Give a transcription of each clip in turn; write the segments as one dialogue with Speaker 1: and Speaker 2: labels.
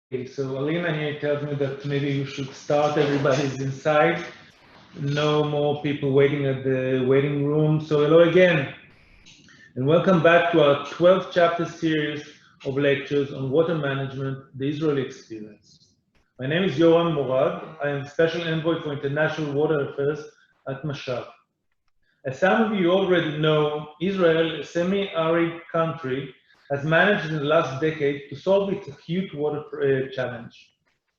Speaker 1: So Alina here tells me that maybe you should start. Everybody's inside. No more people waiting at the waiting room. So hello again, and welcome back to our 12th chapter series of lectures on water management, the Israeli experience. My name is Yoram Morad. I am Special Envoy for International Water Affairs at Mashav. As some of you already know, Israel, a semi-arid country, has managed in the last decade to solve its acute water challenge.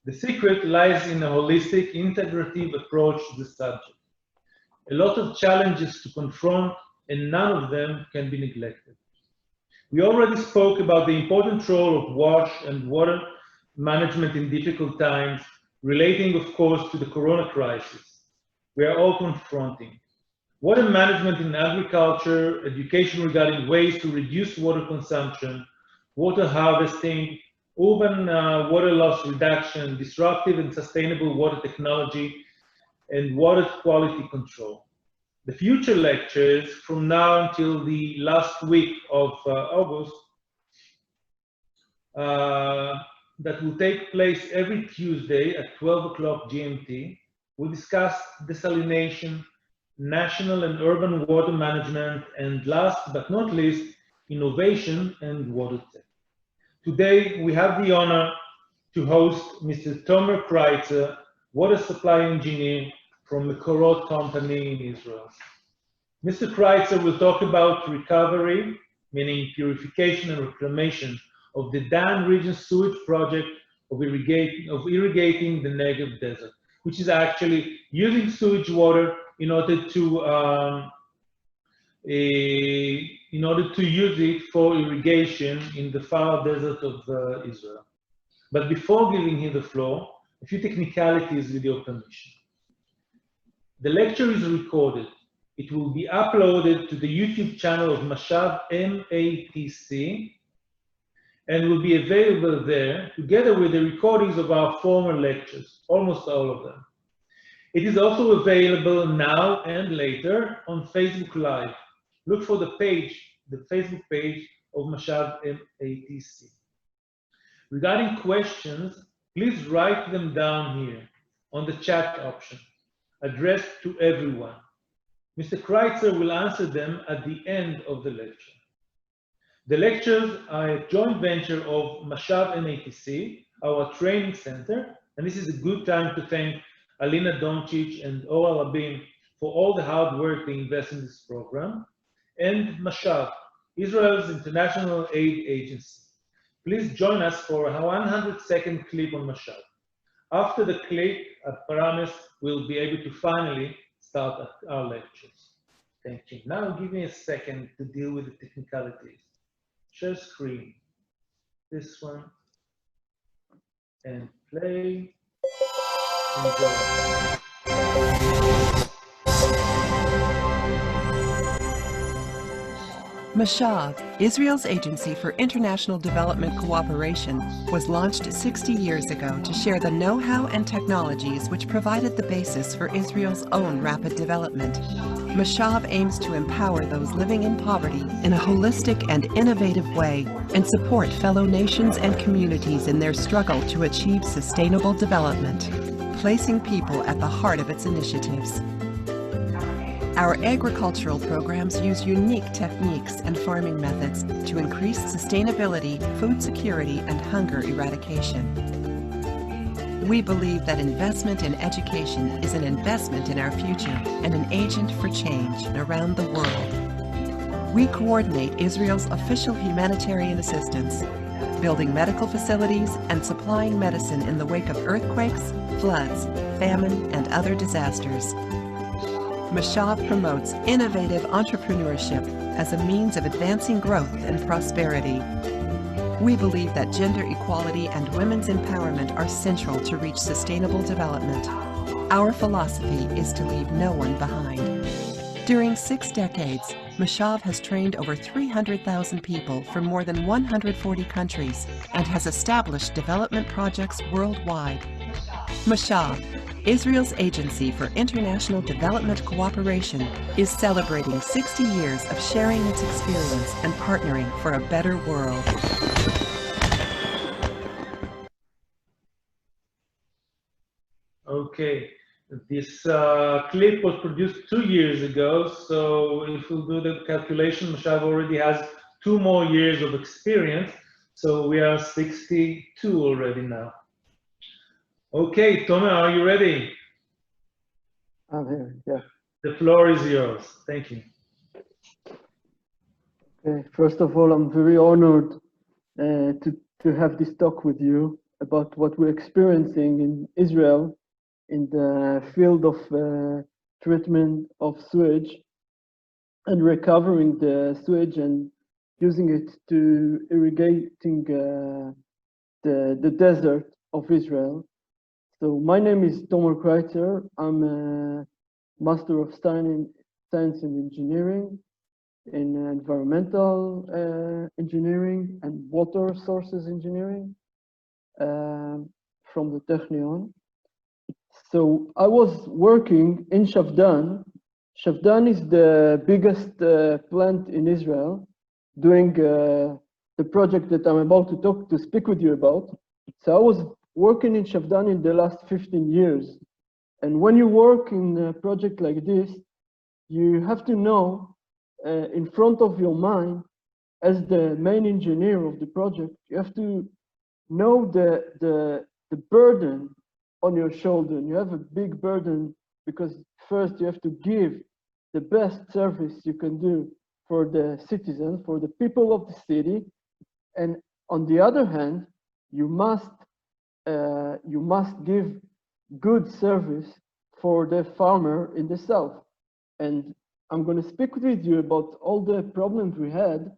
Speaker 1: The secret lies in a holistic, integrative approach to the subject. A lot of challenges to confront, and none of them can be neglected. We already spoke about the important role of wash and water management in difficult times, relating, of course, to the corona crisis we are all confronting. Water management in agriculture, education regarding ways to reduce water consumption, water harvesting, urban water loss reduction, disruptive and sustainable water technology, and water quality control. The future lectures from now until the last week of August that will take place every Tuesday at 12 o'clock GMT will discuss desalination, national and urban water management, and last but not least, innovation and water tech. Today, we have the honor to host Mr. Tomer Kraitzer, water supply engineer from Mekorot Company in Israel. Mr. Kraitzer will talk about recovery, meaning purification and reclamation of the Dan region sewage project of irrigating the NEGEV desert, which is actually using sewage water in order to use it for irrigation in the far desert of Israel. But before giving him the floor, a few technicalities with your permission. The lecture is recorded. It will be uploaded to the YouTube channel of Mashav MATC and will be available there together with the recordings of our former lectures, almost all of them. It is also available now and later on Facebook Live. Look for the Facebook page of Mashav MATC. Regarding questions, please write them down here on the chat option, addressed to everyone. Mr. Kraitzer will answer them at the end of the lecture. The lectures are a joint venture of Mashav MATC, our training center, and this is a good time to thank Alina Doncic and Ora Rabin for all the hard work they invest in this program, and Mashav, Israel's international aid agency. Please join us for a 100-second clip on Mashav. After the clip, I promise we'll be able to finally start our lectures. Thank you. Now give me a second to deal with the technicalities. Share screen, this one, and play.
Speaker 2: Mashav, Israel's Agency for International Development Cooperation, was launched 60 years ago to share the know-how and technologies which provided the basis for Israel's own rapid development. Mashav aims to empower those living in poverty in a holistic and innovative way and support fellow nations and communities in their struggle to achieve sustainable development, placing people at the heart of its initiatives. Our agricultural programs use unique techniques and farming methods to increase sustainability, food security, and hunger eradication. We believe that investment in education is an investment in our future and an agent for change around the world. We coordinate Israel's official humanitarian assistance, building medical facilities and supplying medicine in the wake of earthquakes, floods, famine, and other disasters. Mashav promotes innovative entrepreneurship as a means of advancing growth and prosperity. We believe that gender equality and women's empowerment are central to reach sustainable development. Our philosophy is to leave no one behind. During 6 decades, Mashav has trained over 300,000 people from more than 140 countries and has established development projects worldwide. Mashav, Israel's Agency for International Development Cooperation, is celebrating 60 years of sharing its experience and partnering for a better world.
Speaker 1: Okay. This clip was produced 2 years ago, so if we'll do the calculation, Moshav already has 2 more years of experience, so we are 62 already now. Okay, Tomer, are you ready?
Speaker 3: I'm here, yeah.
Speaker 1: The floor is yours. Thank you.
Speaker 3: Okay. First of all, I'm very honored to have this talk with you about what we're experiencing in Israel in the field of treatment of sewage and recovering the sewage and using it to irrigating the desert of Israel. So my name is Tomer Kraitzer. I'm a Master of Science in Engineering in Environmental Engineering and Water Sources Engineering from the Technion. So I was working in Shavdan. Shavdan is the biggest plant in Israel, doing the project that I'm about to speak with you about. So I was working in Shavdan in the last 15 years. And when you work in a project like this, you have to know in front of your mind, as the main engineer of the project, you have to know the burden on your shoulder. You have a big burden because first you have to give the best service you can do for the citizens, for the people of the city. And on the other hand, you must give good service for the farmer in the south. And I'm going to speak with you about all the problems we had.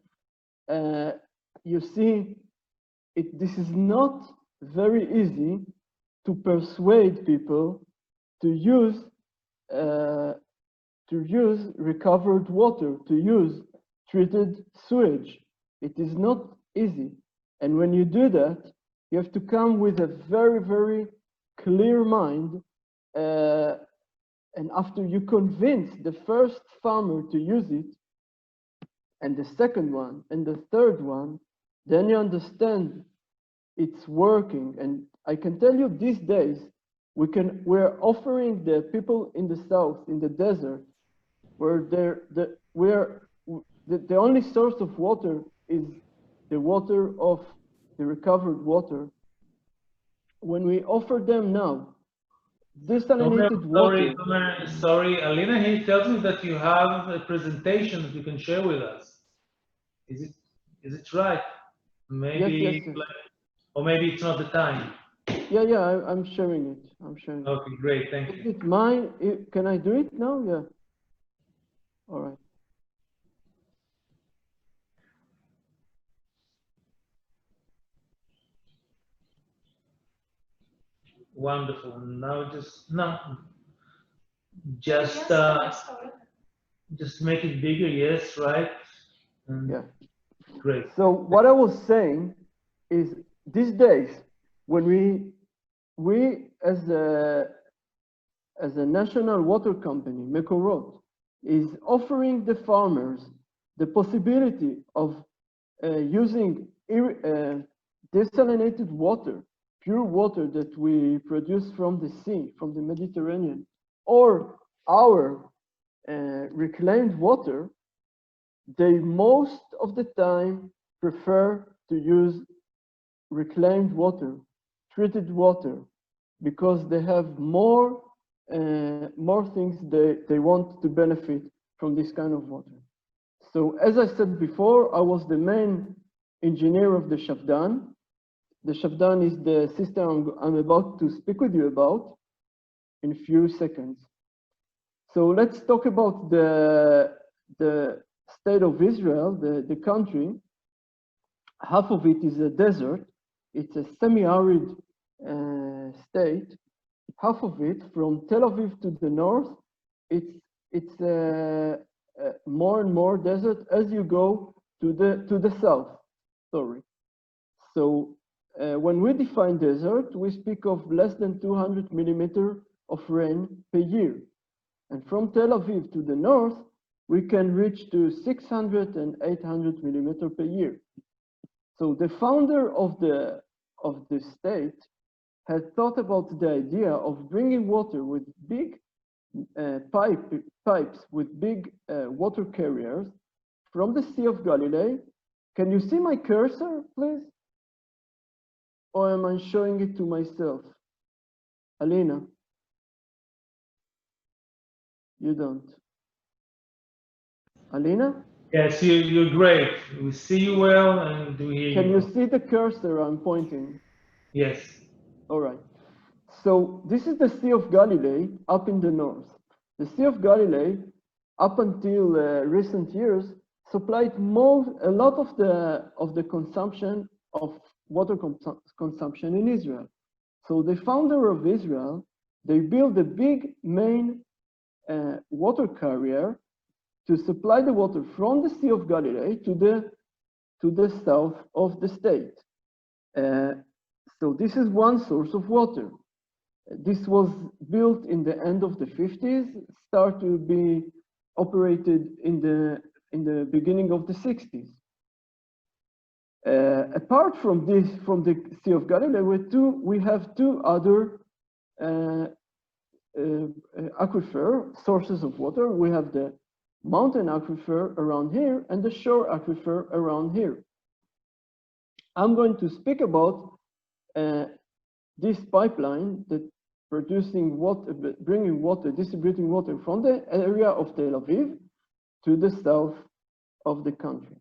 Speaker 3: You see, this is not very easy to persuade people to use recovered water, to use treated sewage. It is not easy. And when you do that, you have to come with a very, very clear mind. And after you convince the first farmer to use it, and the second one, and the third one, then you understand it's working. And I can tell you these days, we're offering the people in the south, in the desert, where the only source of water is the water of the recovered water. When we offer them now desalinated water.
Speaker 1: Sorry, Alina here tells me that you have a presentation that you can share with us. Is it right? Maybe,
Speaker 3: yes.
Speaker 1: or maybe it's not the time.
Speaker 3: Yeah, I'm sharing it. I'm sharing it.
Speaker 1: Okay, great, thank you.
Speaker 3: Is it mine? Can I do it now? Yeah. All right.
Speaker 1: Wonderful. Now just make it bigger. Yes, right.
Speaker 3: Yeah.
Speaker 1: Great.
Speaker 3: So what I was saying is, these days, when we as a national water company, Mekorot, is offering the farmers the possibility of using desalinated water, pure water that we produce from the sea, from the Mediterranean, or our reclaimed water, they most of the time prefer to use reclaimed water, treated water, because they have more things they want to benefit from this kind of water. So as I said before, I was the main engineer of the Shavdan. The Shavdan is the system I'm about to speak with you about in a few seconds. So let's talk about the state of Israel, the country. Half of it is a desert. It's a semi-arid state. Half of it, from Tel Aviv to the north, it's more and more desert as you go to the south. Sorry. So when we define desert, we speak of less than 200 millimeters of rain per year. And from Tel Aviv to the north, we can reach to 600 and 800 millimeters per year. So the founder of the state had thought about the idea of bringing water with big pipes with big water carriers from the Sea of Galilee. Can you see my cursor, please? Or am I showing it to myself? Alina? You don't. Alina?
Speaker 1: Yes, you're great. We see you well and we hear you.
Speaker 3: Can you see the cursor I'm pointing?
Speaker 1: Yes.
Speaker 3: All right. So this is the Sea of Galilee up in the north. The Sea of Galilee, up until recent years, supplied a lot of the consumption of water consumption in Israel. So the founder of Israel, they built a big main water carrier to supply the water from the Sea of Galilee to the south of the state. So this is one source of water. This was built in the end of the 50s, started to be operated in the beginning of the 60s. Apart from this, from the Sea of Galilee, we have two other aquifer sources of water. We have the mountain aquifer around here and the shore aquifer around here. I'm going to speak about this pipeline that producing water, bringing water, distributing water from the area of Tel Aviv to the south of the country.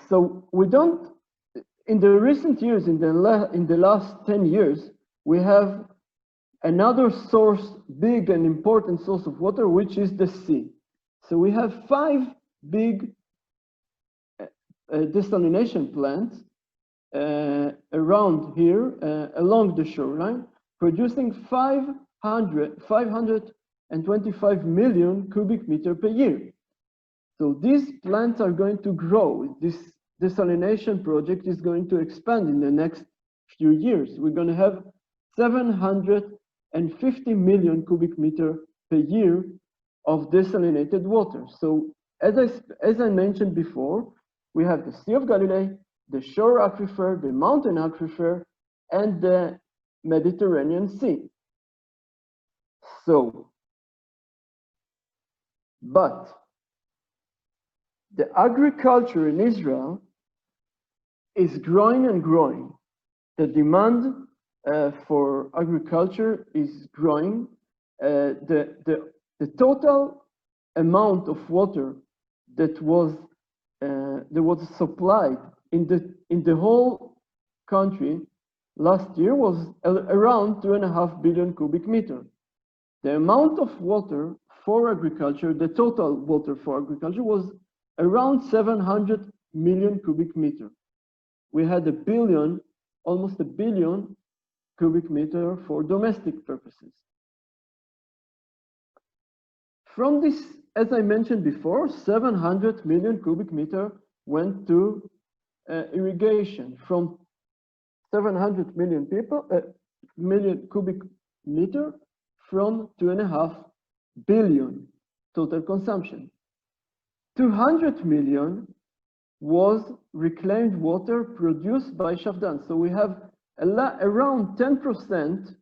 Speaker 3: So we don't, in the recent years, in the last 10 years, we have another source, big and important source of water, which is the sea. So we have 5 big desalination plants around here, along the shoreline, producing 525 million cubic meter per year. So these plants are going to grow. This desalination project is going to expand in the next few years. We're going to have 750 million cubic meter per year of desalinated water. So as I mentioned before, we have the Sea of Galilee, the shore aquifer, the mountain aquifer, and the Mediterranean Sea. So, but the agriculture in Israel is growing and growing. The demand for agriculture is growing. The total amount of water that was supplied in the whole country last year was around 2.5 billion cubic meter. The amount of water for agriculture, the total water for agriculture, was around 700 million cubic meter. We had almost a billion cubic meter for domestic purposes. From this, as I mentioned before, 700 million cubic meter went to irrigation. From 700 million million cubic meter from 2.5 billion total consumption. 200 million was reclaimed water produced by Shavdan. So we have around 10%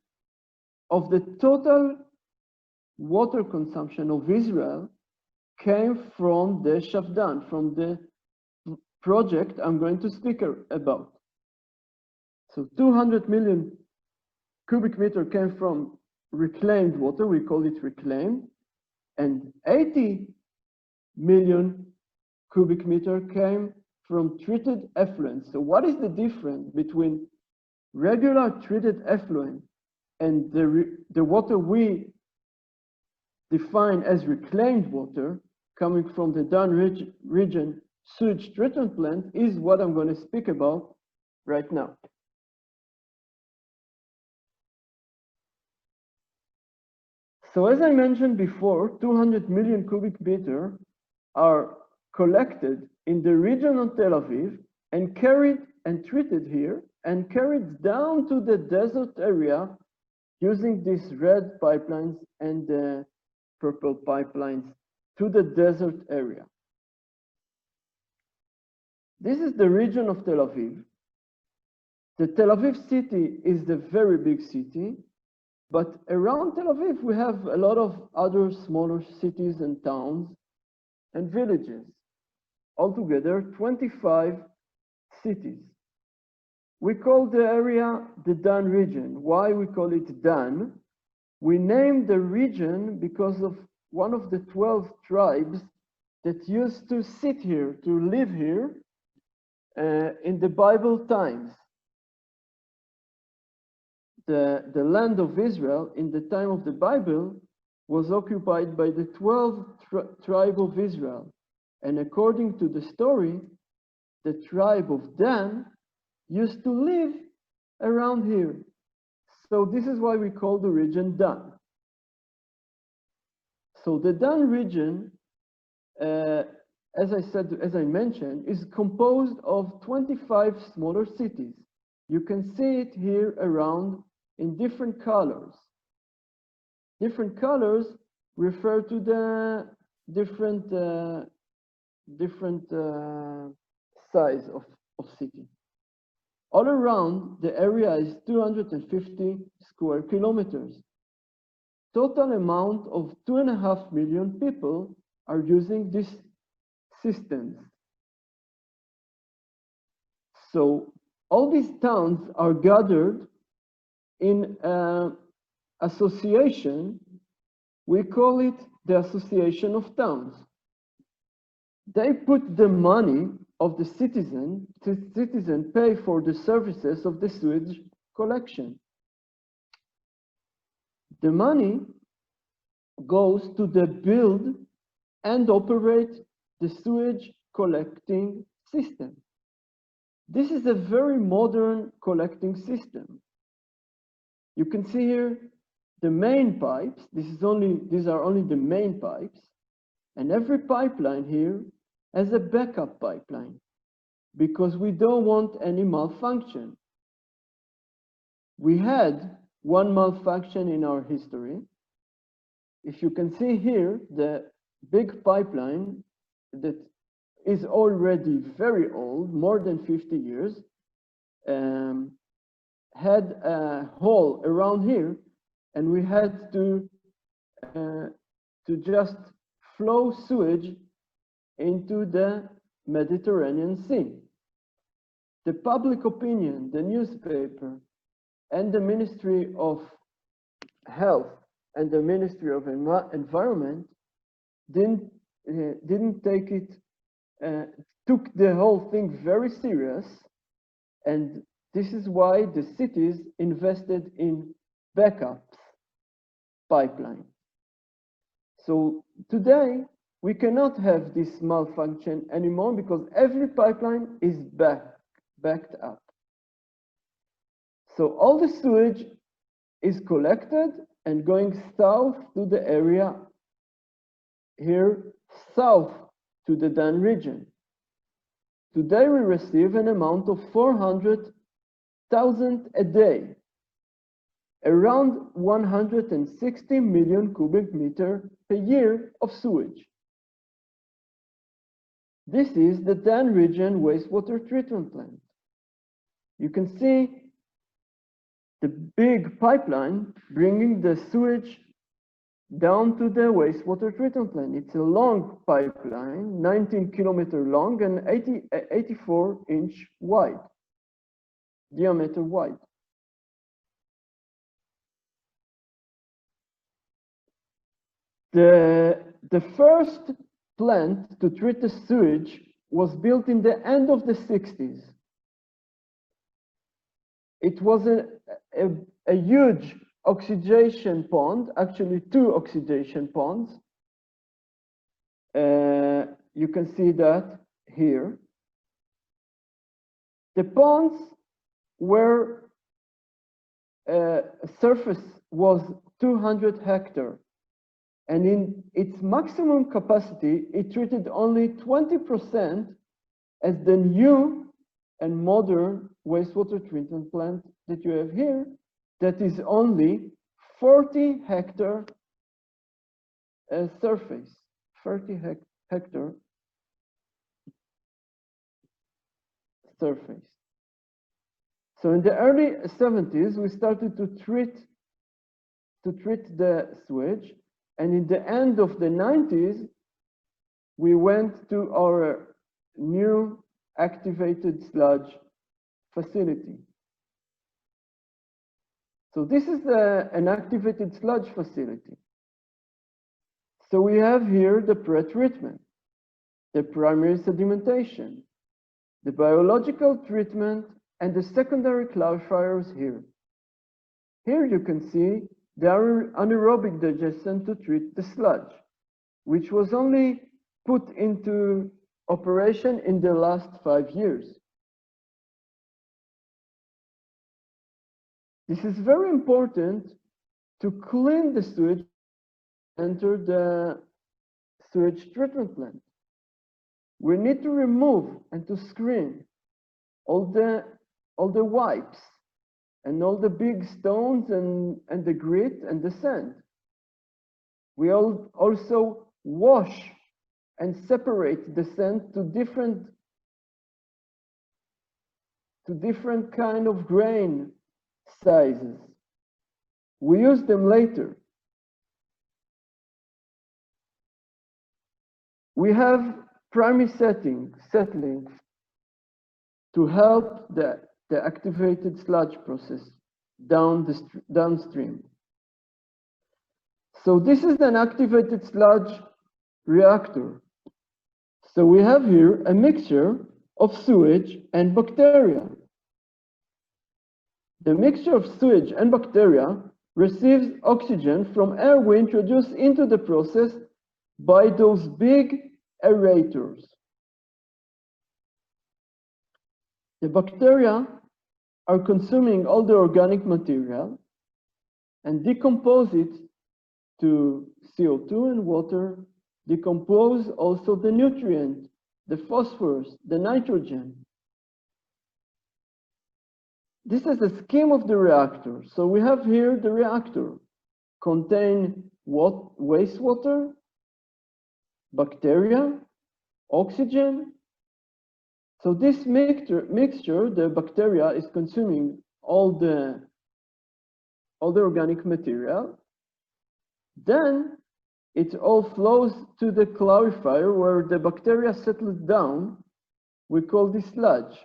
Speaker 3: of the total water consumption of Israel came from the Shavdan, from the project I'm going to speak about. So 200 million cubic meter came from reclaimed water, we call it reclaimed, and 80 million cubic meter came from treated effluent. So what is the difference between regular treated effluent and the water we define as reclaimed water coming from the Dan region sewage treatment plant is what I'm going to speak about right now. So as I mentioned before, 200 million cubic meter are collected in the region of Tel Aviv and carried and treated here and carried down to the desert area using these red pipelines and the purple pipelines to the desert area. This is the region of Tel Aviv. The Tel Aviv city is the very big city, but around Tel Aviv, we have a lot of other smaller cities and towns and villages. Altogether, 25 cities. We call the area the Dan region. Why we call it Dan? We named the region because of one of the 12 tribes that used to sit here, to live here in the Bible times. The land of Israel in the time of the Bible was occupied by the 12 tribe of Israel. And according to the story, the tribe of Dan used to live around here. So this is why we call the region Dan. So the Dan region, as I mentioned, is composed of 25 smaller cities. You can see it here around in different colors. Different colors refer to the different size of city. All around, the area is 250 square kilometers. Total amount of 2.5 million people are using these systems. So all these towns are gathered in an association. We call it the Association of Towns. They put the money of the citizen pay for the services of the sewage collection. The money goes to the build and operate the sewage collecting system. This is a very modern collecting system. You can see here the main pipes. These are only the main pipes. And every pipeline here has a backup pipeline because we don't want any malfunction. We had one malfunction in our history. If you can see here, the big pipeline that is already very old, more than 50 years, had a hole around here, and we had to just flow sewage into the Mediterranean Sea. The public opinion, the newspaper, and the Ministry of Health and the Ministry of Environment didn't take it, took the whole thing very serious, and this is why the cities invested in backup pipeline. So today, we cannot have this malfunction anymore because every pipeline is backed up. So all the sewage is collected and going south to the area here, south to the Dan region. Today we receive an amount of 400,000 a day, around 160 million cubic meter per year of sewage. This is the Dan region wastewater treatment plant. You can see the big pipeline bringing the sewage down to the wastewater treatment plant. It's a long pipeline, 19 kilometer long and 84-inch wide, diameter wide. The first plant to treat the sewage was built in the end of the 60s. It was a huge oxidation pond, actually 2 oxidation ponds. You can see that here. The ponds were, surface was 200 hectares. And in its maximum capacity, it treated only 20% as the new and modern wastewater treatment plant that you have here, that is only 40 hectare surface, 30 hectare surface. So in the early 70s, we started to treat the sewage, and in the end of the 90s, we went to our new activated sludge facility. So this is an activated sludge facility. So we have here the pre-treatment, the primary sedimentation, the biological treatment, and the secondary clarifiers here. Here you can see the anaerobic digestion to treat the sludge, which was only put into operation in the last 5 years. This is very important to clean the sewage, enter the sewage treatment plant. We need to remove and to screen all the wipes and all the big stones and the grit and the sand. We also wash and separate the sand to different kind of grain sizes. We use them later. We have primary settling to help the activated sludge process downstream. So this is an activated sludge reactor. So we have here a mixture of sewage and bacteria. The mixture of sewage and bacteria receives oxygen from air we introduce into the process by those big aerators. The bacteria are consuming all the organic material and decompose it to CO2 and water, decompose also the nutrient, the phosphorus, the nitrogen. This is a scheme of the reactor. So we have here the reactor contain wastewater, bacteria, oxygen. So this mixture, the bacteria is consuming all the organic material. Then it all flows to the clarifier where the bacteria settles down. We call this sludge,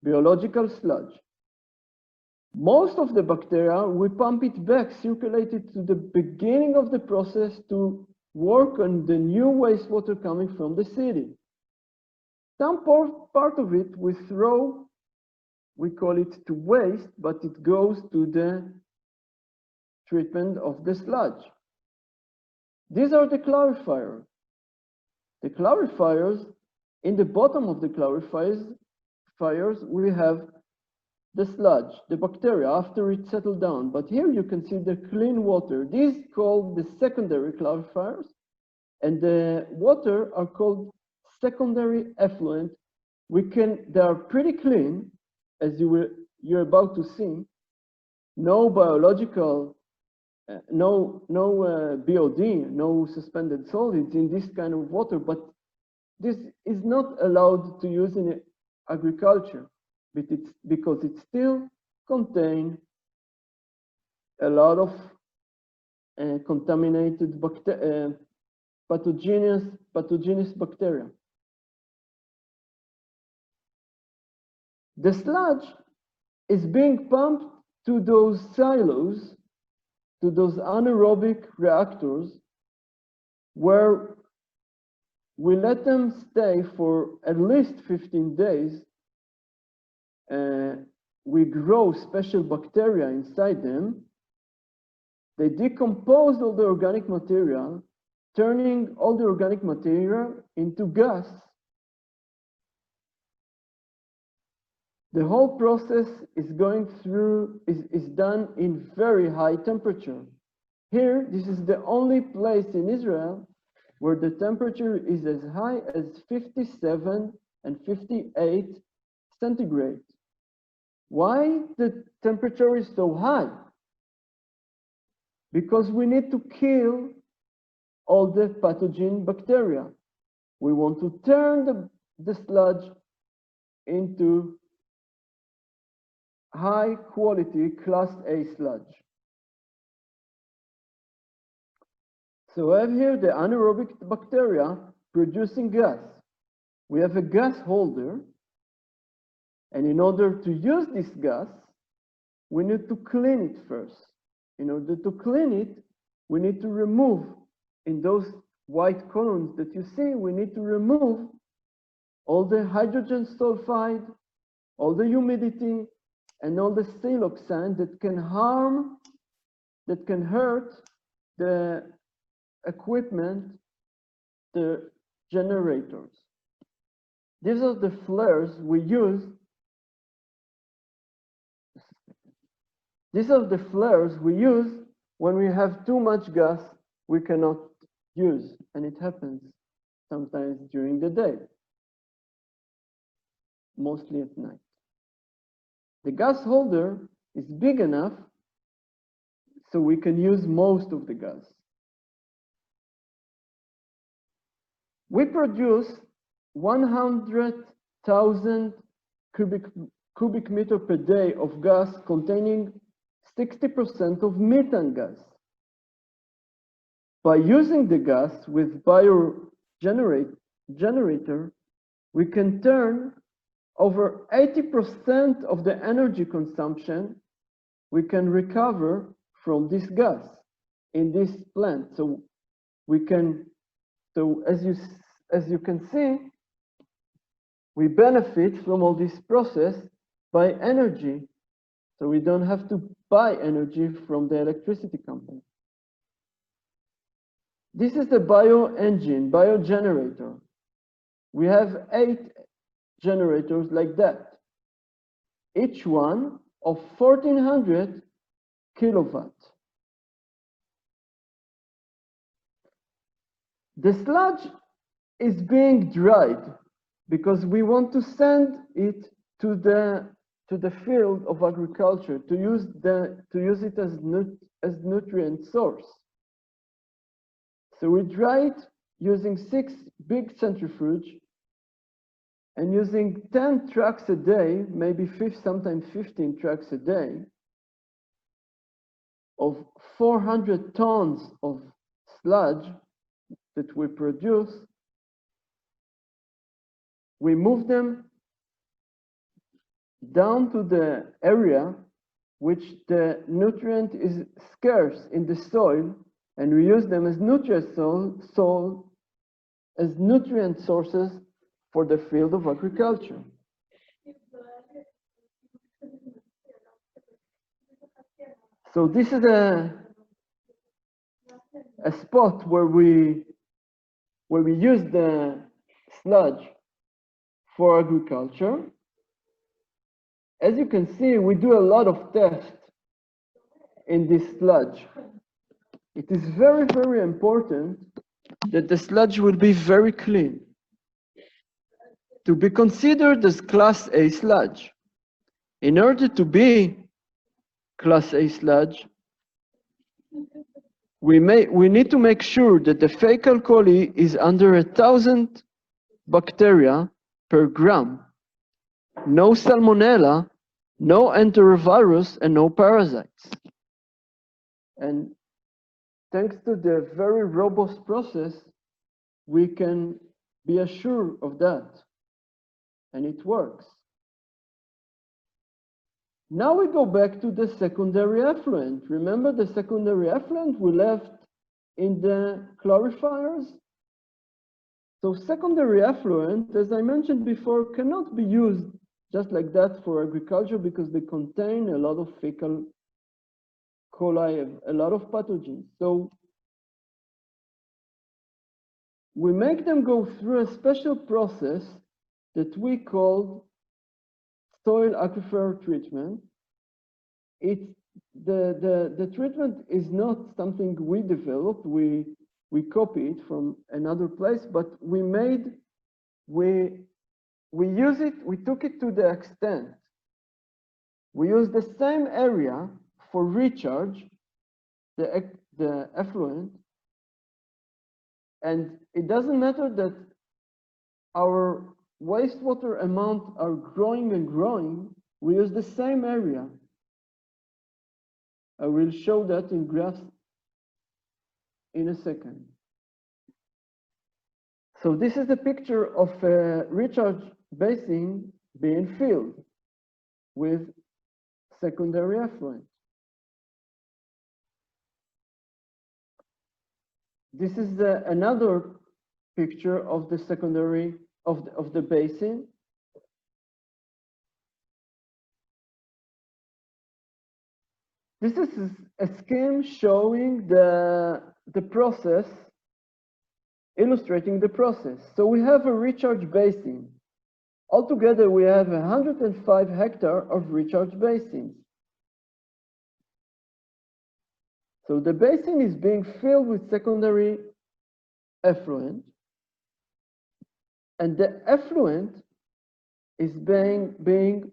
Speaker 3: biological sludge. Most of the bacteria, we pump it back, circulate it to the beginning of the process to work on the new wastewater coming from the city. Some part of it we throw, we call it to waste, but it goes to the treatment of the sludge. These are the clarifiers. The clarifiers, in the bottom of the clarifiers, we have the sludge, the bacteria after it settled down. But here you can see the clean water. These called the secondary clarifiers, and the water are called secondary effluent. They are pretty clean, as you're about to see. No biological, no BOD, no suspended solids in this kind of water, but this is not allowed to use in agriculture, but because it still contains a lot of contaminated pathogenous bacteria. The sludge is being pumped to those silos, to those anaerobic reactors, where we let them stay for at least 15 days. We grow special bacteria inside them. They decompose all the organic material, turning all the organic material into gas. The whole process is done in very high temperature. Here, this is the only place in Israel where the temperature is as high as 57 and 58 centigrade. Why the temperature is so high? Because we need to kill all the pathogen bacteria. We want to turn the sludge into high quality class A sludge. So I have here the anaerobic bacteria producing gas. We have a gas holder, and in order to use this gas, we need to clean it first. In order to clean it, we need to remove, in those white columns that you see, we need to remove all the hydrogen sulfide, all the humidity, and all the siloxane that can harm, that can hurt the equipment, the generators. These are the flares we use. These are the flares we use when we have too much gas we cannot use, and it happens sometimes during the day, mostly at night. The gas holder is big enough so we can use most of the gas. We produce 100,000 cubic meter per day of gas containing 60% of methane gas. By using the gas with biogenerator, we can turn over 80% of the energy consumption we can recover from this gas in this plant. So we can, as you can see, we benefit from all this process by energy. So we don't have to buy energy from the electricity company. This is the biogenerator. We have 8 generators like that, each one of 1400 kilowatts. The sludge is being dried because we want to send it to the field of agriculture to use it as nutrient source. So we dry it using 6 big centrifuge and using 10 trucks a day, maybe sometimes 15 trucks a day, of 400 tons of sludge that we produce. We move them down to the area which the nutrient is scarce in the soil, and we use them as nutrient sources for the field of agriculture. So this is a spot where we use the sludge for agriculture. As you can see, we do a lot of tests in this sludge. It is very, very important that the sludge will be very clean to be considered as Class A sludge. In order to be Class A sludge, we need to make sure that the fecal coli is under 1,000 bacteria per gram. No salmonella, no enterovirus, and no parasites. And thanks to the very robust process, we can be assured of that. And it works. Now we go back to the secondary effluent. Remember the secondary effluent we left in the clarifiers? So secondary effluent, as I mentioned before, cannot be used just like that for agriculture because they contain a lot of fecal coli, a lot of pathogens. So we make them go through a special process that we call soil aquifer treatment. The treatment is not something we developed. We copy it from another place, but we use it, we took it to the extent. We use the same area for recharge, the effluent, and it doesn't matter that our wastewater amount are growing and growing, we use the same area. I will show that in graphs in a second. So this is a picture of a recharge basin being filled with secondary effluent. This is another picture of the secondary of the basin. This is a scheme showing the process, illustrating the process. So we have a recharge basin. Altogether, we have 105 hectares of recharge basins. So the basin is being filled with secondary effluent, and the effluent is being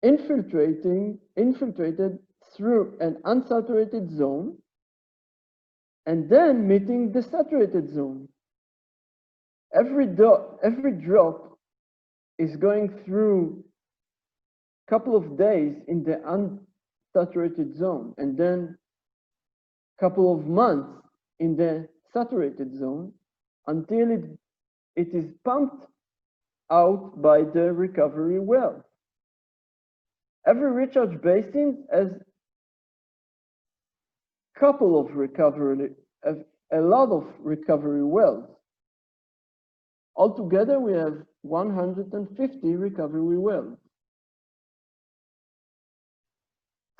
Speaker 3: infiltrated through an unsaturated zone and then meeting the saturated zone. Every drop is going through a couple of days in the unsaturated zone and then a couple of months in the saturated zone until it is pumped out by the recovery well. Every recharge basin has a lot of recovery wells. Altogether, we have 150 recovery wells.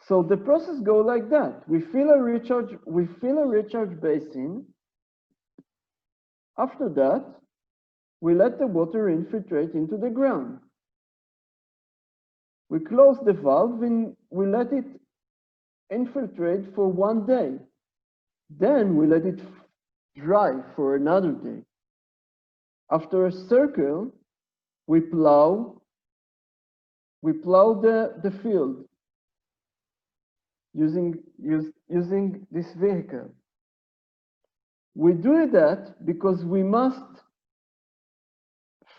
Speaker 3: So the process goes like that. We fill a recharge basin. After that, we let the water infiltrate into the ground. We close the valve and we let it infiltrate for 1 day. Then we let it dry for another day. After a circle, we plow the field using this vehicle. We do that because we must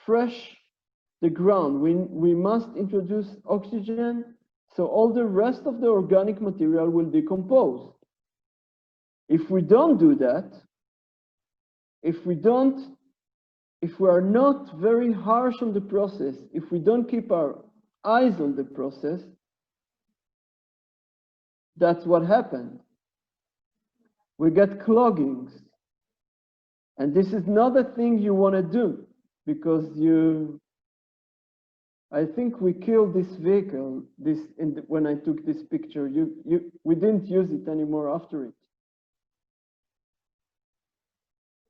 Speaker 3: fresh the ground. We must introduce oxygen, so all the rest of the organic material will decompose. If we don't do that, if we are not very harsh on the process, if we don't keep our eyes on the process, that's what happened. We get cloggings. And this is not a thing you want to do because I think we killed this vehicle when I took this picture. We didn't use it anymore after it.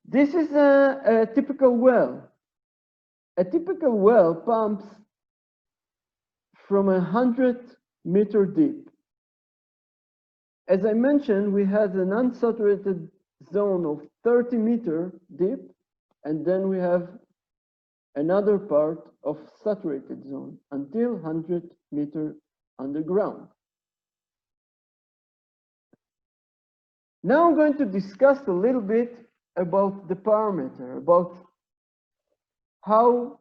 Speaker 3: This is a typical well. A typical well pumps from 100-meter deep. As I mentioned, we had an unsaturated zone of 30 meters deep, and then we have another part of saturated zone until 100 meters underground. Now I'm going to discuss a little bit about the parameter, about how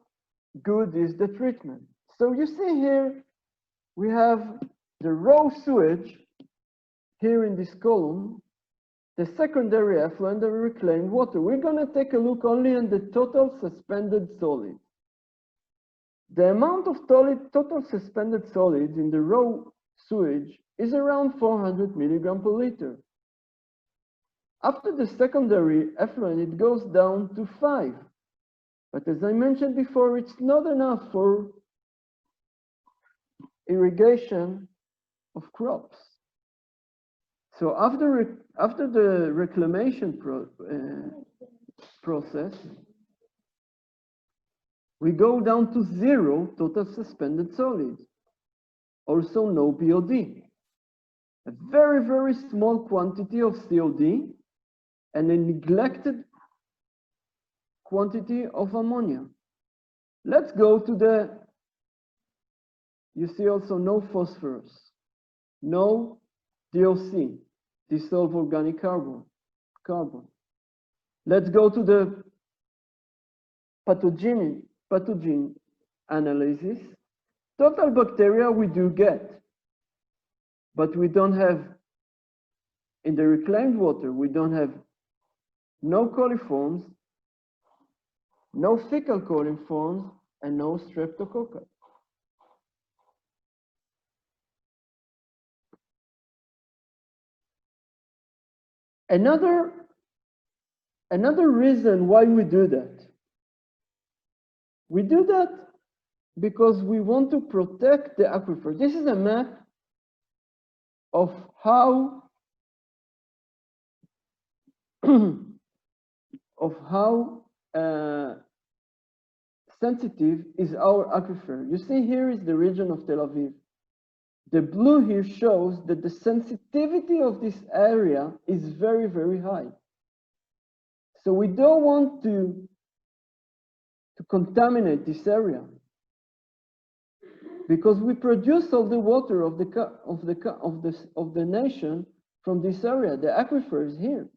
Speaker 3: good is the treatment. So you see here, we have the raw sewage here in this column, the secondary effluent, and reclaimed water. We're going to take a look only at the total suspended solids. The amount of total suspended solids in the raw sewage is around 400 milligrams per liter. After the secondary effluent, it goes down to 5. But as I mentioned before, it's not enough for irrigation of crops. So after the reclamation process, we go down to 0 total suspended solids, also no BOD. A very, very small quantity of COD and a neglected quantity of ammonia. Let's go to you see also no phosphorus, no DOC, dissolved organic carbon. Let's go to the pathogen analysis. Total bacteria we do get, but we don't have, in the reclaimed water, we don't have no coliforms, no fecal coliforms, and no streptococci. Another reason why we do that. We do that because we want to protect the aquifer. This is a map of how sensitive is our aquifer. You see here is the region of Tel Aviv. The blue here shows that the sensitivity of this area is very, very high. So we don't want to contaminate this area because we produce all the water of the nation from this area. The aquifer is here.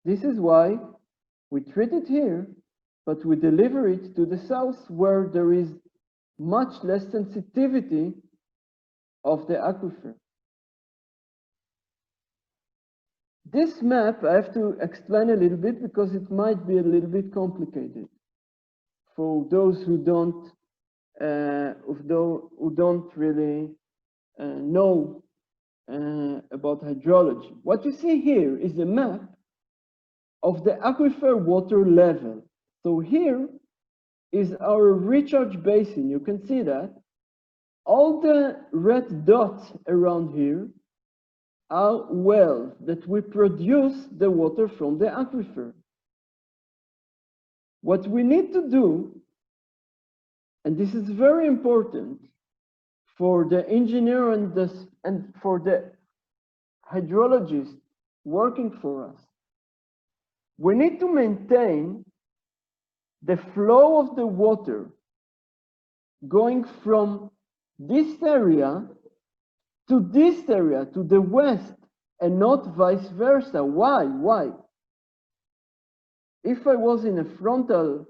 Speaker 3: This is why we treat it here, but we deliver it to the south where there is much less sensitivity of the aquifer. This map I have to explain a little bit because it might be a little bit complicated for those who don't really know about hydrology. What you see here is a map of the aquifer water level. So here is our recharge basin. You can see that. All the red dots around here are wells that we produce the water from the aquifer. What we need to do, and this is very important for the engineer and for the hydrologist working for us, we need to maintain the flow of the water going from this area to this area, to the west, and not vice versa. Why? Why? If I was in a frontal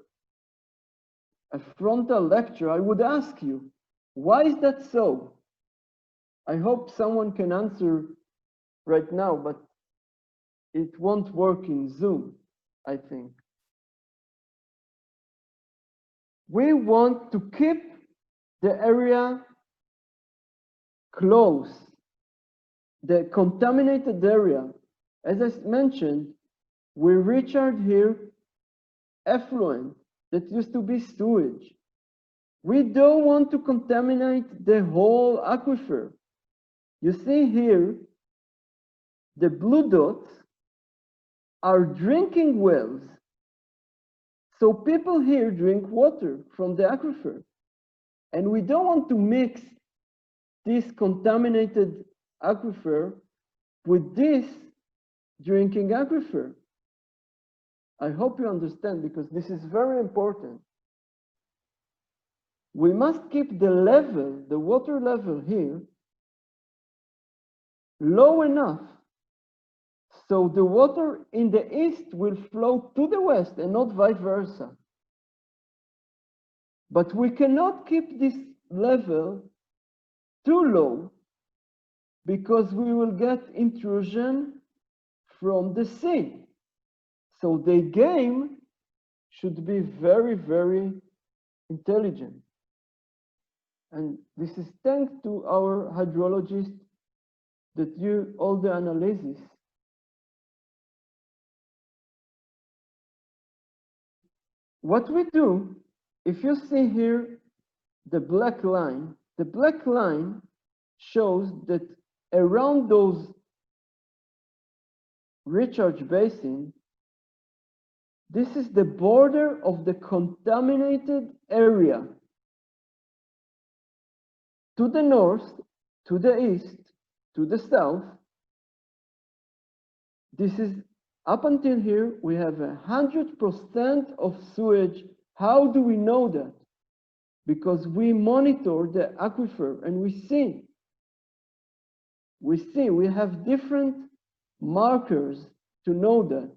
Speaker 3: lecture, I would ask you, why is that so? I hope someone can answer right now, but it won't work in Zoom, I think. We want to keep the area close, the contaminated area. As I mentioned, we recharge here effluent that used to be sewage. We don't want to contaminate the whole aquifer. You see here, the blue dots are drinking wells. So people here drink water from the aquifer. And we don't want to mix this contaminated aquifer with this drinking aquifer. I hope you understand because this is very important. We must keep the level, the water level here, low enough so the water in the east will flow to the west and not vice versa. But we cannot keep this level too low because we will get intrusion from the sea. So the game should be very, very intelligent. And this is thanks to our hydrologists that do all the analysis. What we do, if you see here the black line shows that around those recharge basins, this is the border of the contaminated area. To the north, to the east, to the south, this is up until here, we have 100% of sewage. How do we know that? Because we monitor the aquifer and we see, we have different markers to know that.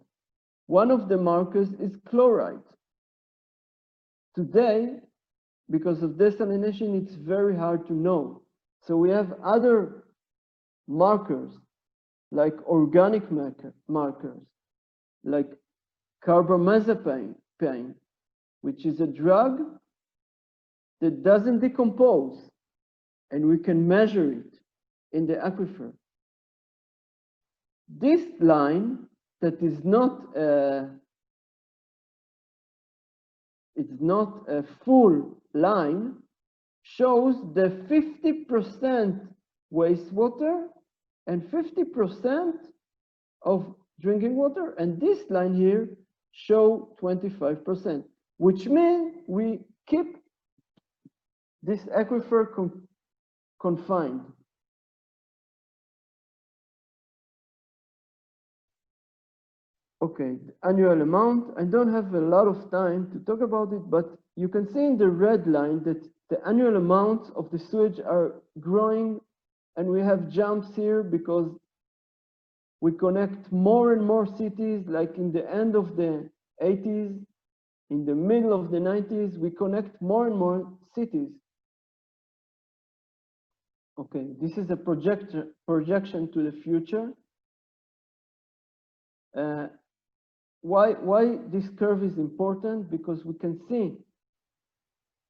Speaker 3: One of the markers is chloride. today, because of desalination, it's very hard to know. So we have other markers, like organic markers, like carbamazepine, which is a drug that doesn't decompose, and we can measure it in the aquifer. This line that is not it's not a full line shows the 50% wastewater and 50% of drinking water, and this line here show 25%, which means we keep this aquifer confined. Okay, the annual amount. I don't have a lot of time to talk about it, but you can see in the red line that the annual amounts of the sewage are growing, and we have jumps here because we connect more and more cities, like in the end of the 80s, in the middle of the 90s, we connect more and more cities. Okay, this is a projection to the future. Why this curve is important? Because we can see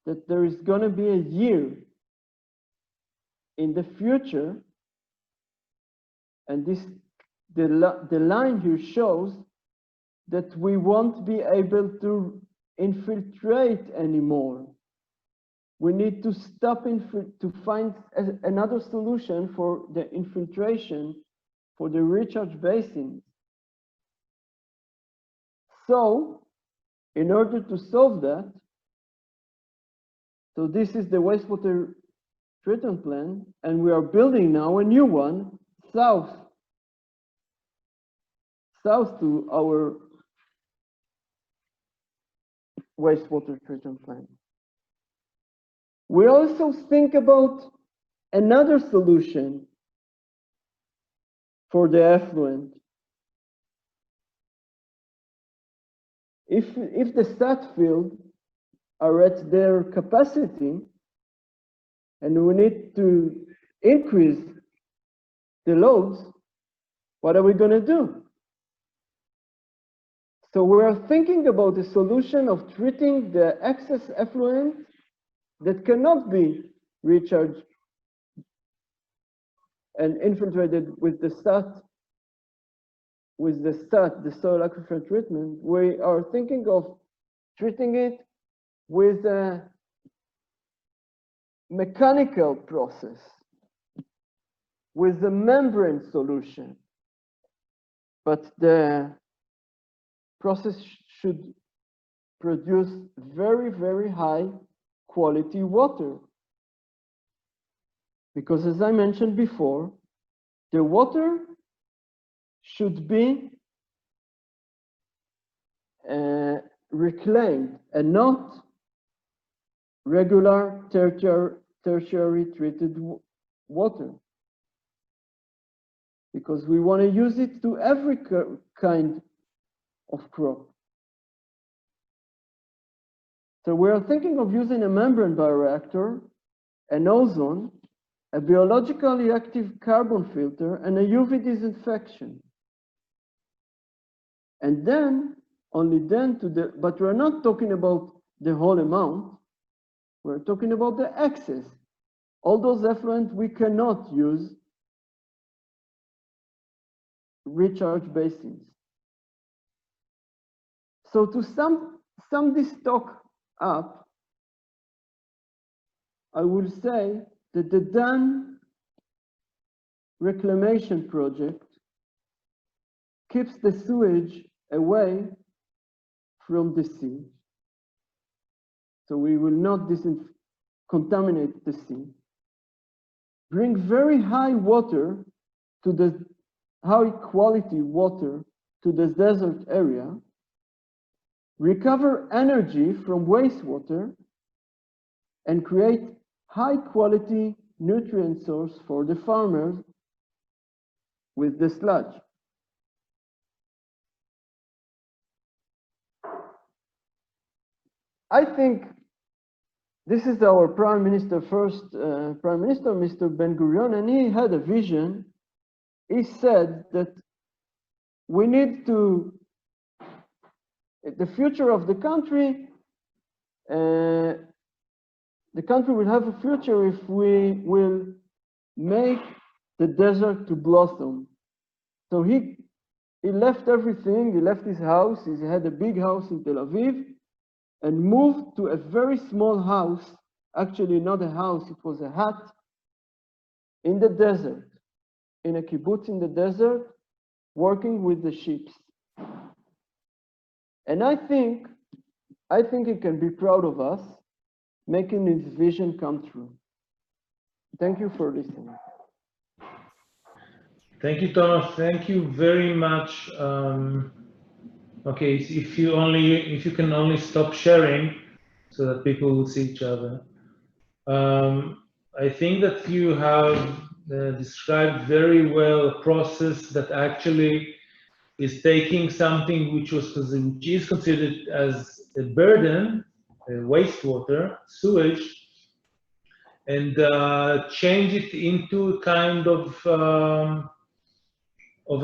Speaker 3: that there is going to be a year in the future, and the line here shows that we won't be able to infiltrate anymore. We need to stop to find another solution for the infiltration for the recharge basins. So, in order to solve that, so this is the wastewater treatment plant, and we are building now a new one south to our wastewater treatment plant. We also think about another solution for the effluent. If the stat fields are at their capacity and we need to increase the loads, what are we going to do? So we are thinking about the solution of treating the excess effluent that cannot be recharged and infiltrated with the STAT, the soil aquifer treatment. We are thinking of treating it with a mechanical process, with a membrane solution. But the process should produce very, very high quality water. Because as I mentioned before, the water should be reclaimed and not regular tertiary treated water. Because we want to use it to every kind of crop. So we are thinking of using a membrane bioreactor, an ozone, a biologically active carbon filter, and a UV disinfection. And then, only then but we're not talking about the whole amount. We're talking about the excess. All those effluent we cannot use recharge basins. So to sum this talk up, I will say that the Dan reclamation project keeps the sewage away from the sea. So we will not contaminate the sea. Bring very high water to the high quality water to the desert area. Recover energy from wastewater and create high quality nutrient source for the farmers with the sludge. I think this is our Prime Minister, first Prime Minister, Mr. Ben-Gurion, and he had a vision. He said that we need to, the future of the country will have a future if we will make the desert to blossom. So he left everything, he left his house, he had a big house in Tel Aviv, and moved to a very small house, actually not a house, it was a hut, in the desert, in a kibbutz in the desert, working with the sheep. And I think he can be proud of us, making his vision come true. Thank you for listening.
Speaker 1: Thank you, Tomer. Thank you very much. Okay, so if you can only stop sharing so that people will see each other. I think that you have described very well a process that actually is taking something which is considered as a burden, wastewater, sewage, and change it into kind of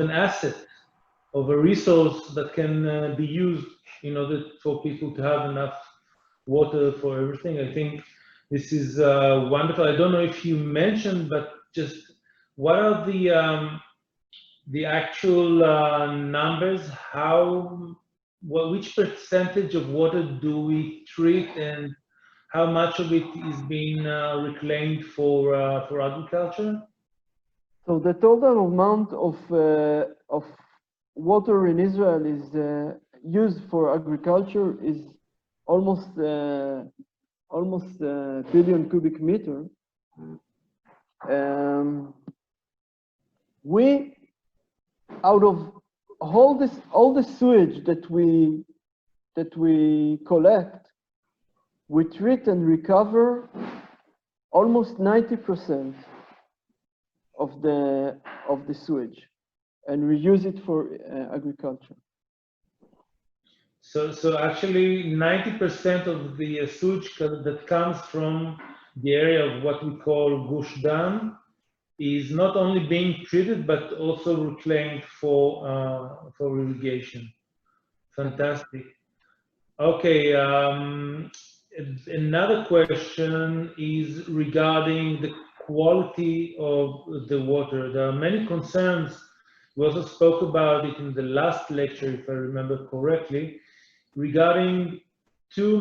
Speaker 1: an asset, of a resource that can be used in order for people to have enough water for everything. I think this is wonderful. I don't know if you mentioned, but just what are the actual numbers? Which percentage of water do we treat, and how much of it is being reclaimed for agriculture?
Speaker 3: So the total amount of water in Israel is used for agriculture is almost a billion cubic meter. We, out of all the sewage that we collect, we treat and recover almost 90% of the sewage, and we use it for agriculture.
Speaker 1: So actually 90% of the sewage that comes from the area of what we call Gush Dan is not only being treated, but also reclaimed for irrigation. Fantastic. Okay, another question is regarding the quality of the water. There are many concerns. We also spoke about it in the last lecture, if I remember correctly, regarding two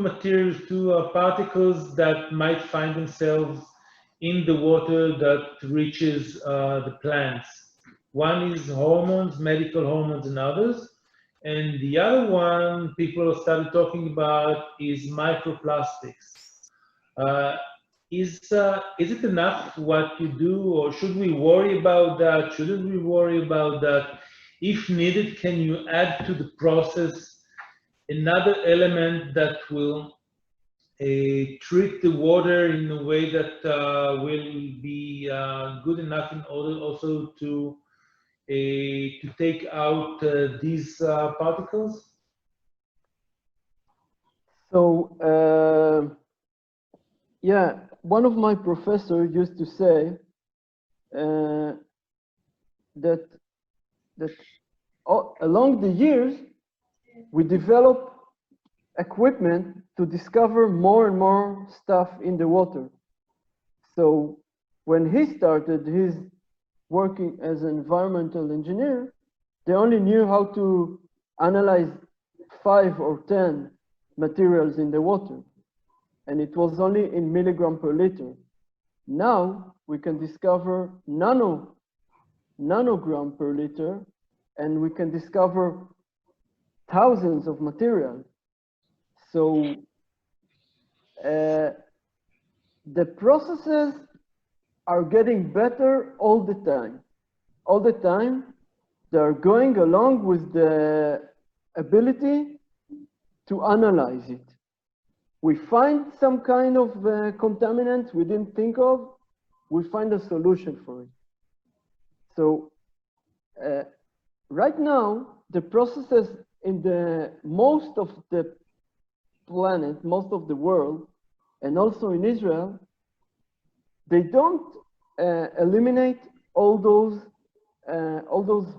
Speaker 1: particles that might find themselves in the water that reaches the plants. One is hormones, medical hormones and others. And the other one people have started talking about is microplastics. Is it enough what you do, or should we worry about that? Shouldn't we worry about that? If needed, can you add to the process another element that will treat the water in a way that will be good enough in order also to take out these particles?
Speaker 3: So yeah, one of my professors used to say that along the years we develop equipment to discover more and more stuff in the water. So when he started his working as an environmental engineer, they only knew how to analyze 5 or 10 materials in the water, and it was only in milligram per liter. Now we can discover nanogram per liter, and we can discover thousands of materials. So the processes are getting better all the time. All the time, they are going along with the ability to analyze it. We find some kind of contaminant we didn't think of, we find a solution for it. So right now, the processes in the most of the planet, most of the world, and also in Israel, they don't eliminate all those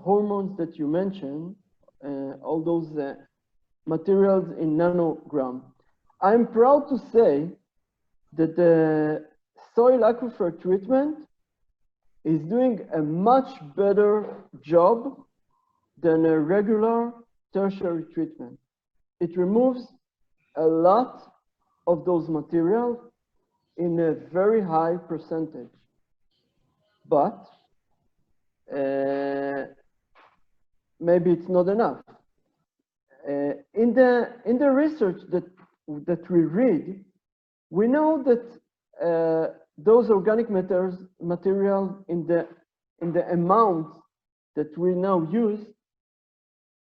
Speaker 3: hormones that you mentioned, all those materials in nanogram. I'm proud to say that the soil aquifer treatment is doing a much better job than a regular tertiary treatment. It removes a lot of those materials in a very high percentage. But maybe it's not enough. In the research that we read, we know that those organic materials in the amount that we now use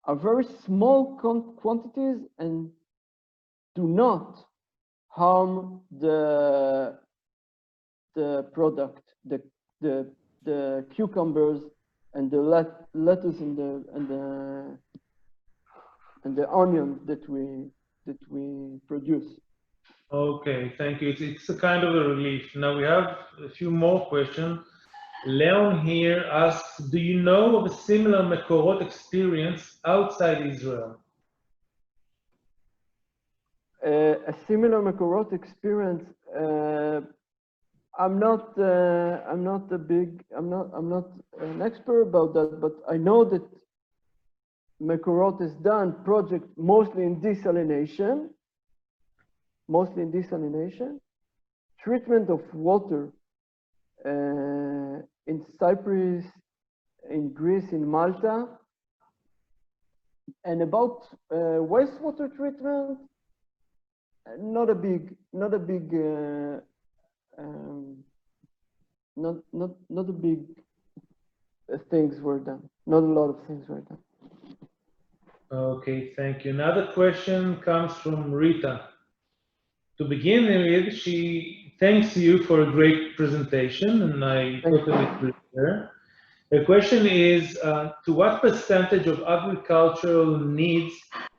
Speaker 3: are very small quantities and do not harm the product, the cucumbers and the lettuce and the onions that we produce.
Speaker 1: Okay, thank you. It's a kind of a relief. Now we have a few more questions. Leon here asks, do you know of a similar Mekorot experience outside Israel?
Speaker 3: A similar Mekorot experience. I'm not an expert about that, but I know that Mekorot has done projects mostly in desalination, treatment of water in Cyprus, in Greece, in Malta, and about wastewater treatment. Not a big things were done. Not a lot of things were done.
Speaker 1: Okay, thank you. Another question comes from Rita. To begin with, she thanks you for a great presentation, and I totally agree with her. The question is, to what percentage of agricultural needs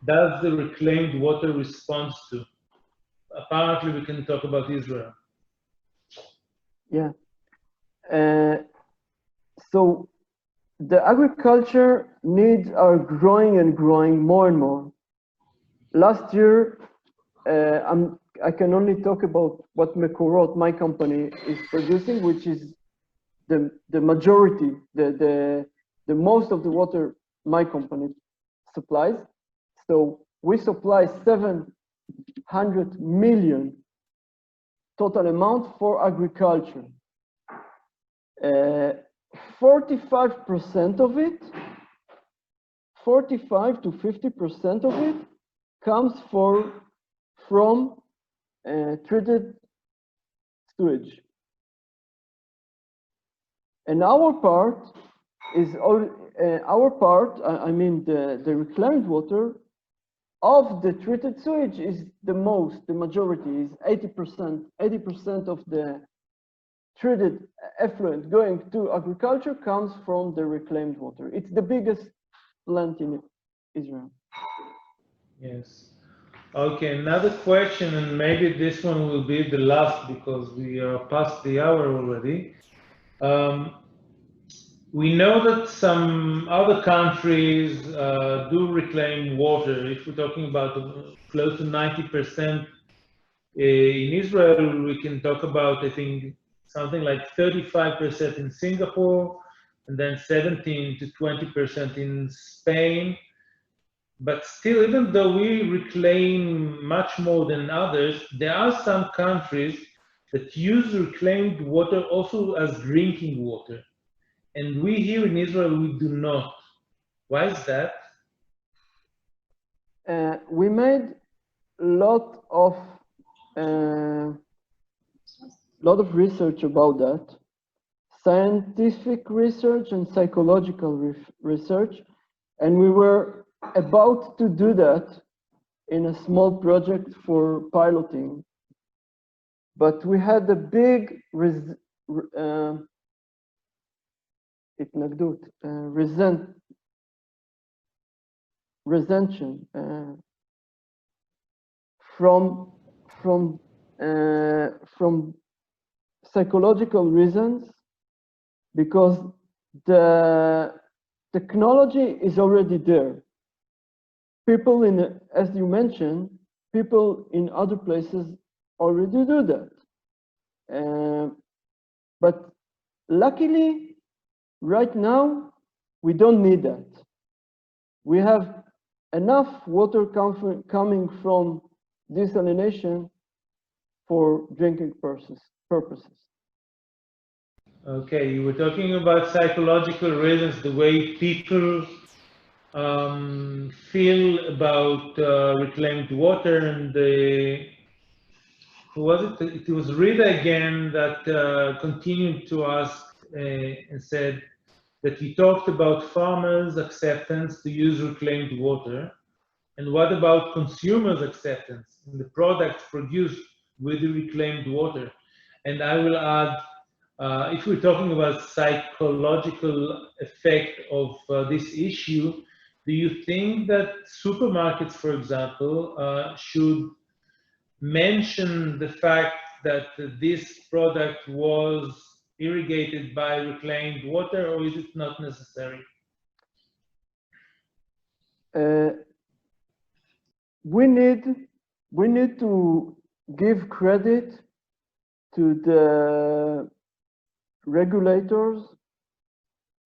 Speaker 1: does the reclaimed water respond to? Apparently, we can talk about Israel.
Speaker 3: Yeah. So the agriculture needs are growing and growing more and more. Last year, I can only talk about what Mekorot, my company, is producing, which is the majority, the most of the water my company supplies. So we supply 700 million total amount for agriculture. 45% of it, 45 to 50% of it comes from treated sewage. And our part is I mean the reclaimed water of the treated sewage is the majority is 80%. 80% of the treated effluent going to agriculture comes from the reclaimed water. It's the biggest plant in Israel.
Speaker 1: Yes. Okay, another question, and maybe this one will be the last because we are past the hour already. We know that some other countries do reclaim water. If we're talking about close to 90%, in Israel, we can talk about, I think, something like 35% in Singapore, and then 17 to 20% in Spain. But still, even though we reclaim much more than others, there are some countries that use reclaimed water also as drinking water. And we here in Israel, we do not. Why is that?
Speaker 3: We made a lot of research about that, scientific research and psychological research, and we were about to do that in a small project for piloting, but we had a big resentment from psychological reasons, because the technology is already there. People as you mentioned, people in other places already do that. But luckily, right now, we don't need that. We have enough water coming from desalination for drinking purposes.
Speaker 1: Okay, you were talking about psychological reasons, the way people feel about reclaimed water, and who was it? It was Rita again that continued to ask and said that he talked about farmers' acceptance to use reclaimed water, and what about consumers' acceptance in the products produced with the reclaimed water? And I will add, if we're talking about psychological effect of this issue, do you think that supermarkets, for example, should mention the fact that this product was irrigated by reclaimed water, or is it not necessary?
Speaker 3: We need to give credit to the regulators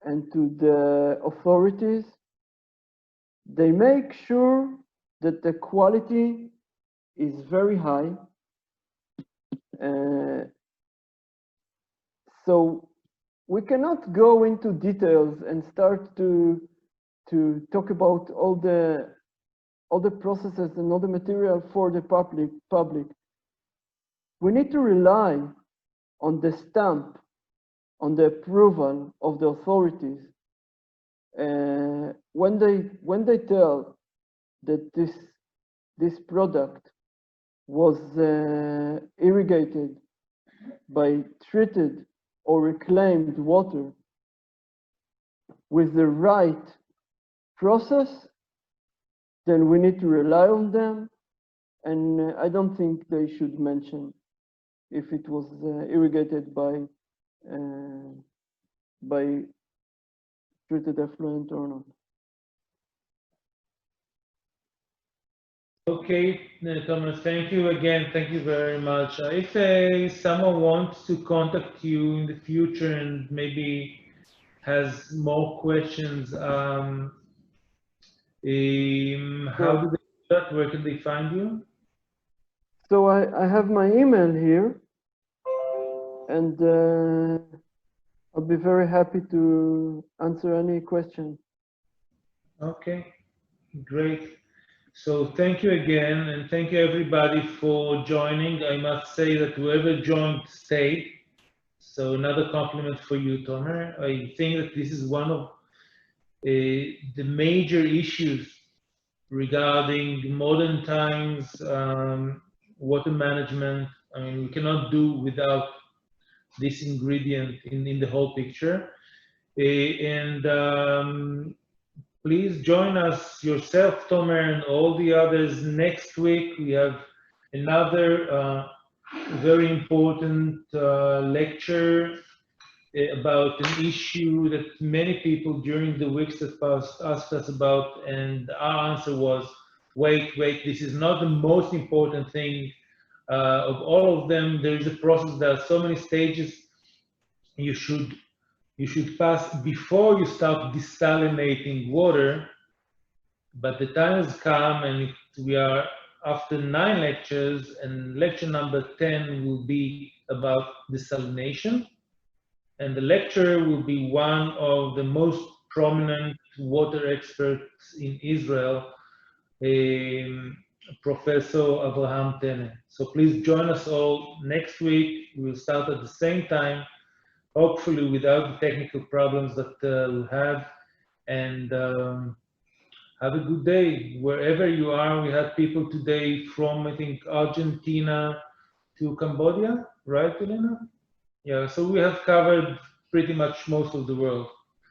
Speaker 3: and to the authorities. They make sure that the quality is very high. So we cannot go into details and start to talk about all the processes and all the material for the public. We need to rely on the stamp, on the approval of the authorities. When they tell that this product was irrigated by treated or reclaimed water with the right process, then we need to rely on them. And I don't think they should mention if it was irrigated by treated effluent or not.
Speaker 1: Okay, Tomer, thank you again. Thank you very much. If someone wants to contact you in the future and maybe has more questions, how do they do that? Where can they find you?
Speaker 3: So I have my email here, and I'll be very happy to answer any question.
Speaker 1: Okay, great. So thank you again, and thank you everybody for joining. I must say that whoever joined stayed. So another compliment for you, Tomer. I think that this is one of the major issues regarding modern times, water management. I mean, we cannot do without this ingredient in the whole picture. Please join us, yourself, Tomer, and all the others. Next week, we have another very important lecture about an issue that many people during the weeks that passed asked us about, and our answer was, wait, this is not the most important thing of all of them. There is a process, there are so many stages you should pass before you start desalinating water, but the time has come, and we are after 9 lectures, and lecture number 10 will be about desalination, and the lecturer will be one of the most prominent water experts in Israel, Professor Avraham Tene. So please join us all next week. We will start at the same time, hopefully without the technical problems that we'll have, and have a good day wherever you are. We had people today from, I think, Argentina to Cambodia, right, Elena? Yeah, so we have covered pretty much most of the world.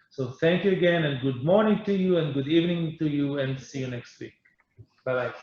Speaker 1: So thank you again, and good morning to you, and good evening to you, and see you next week. Bye-bye.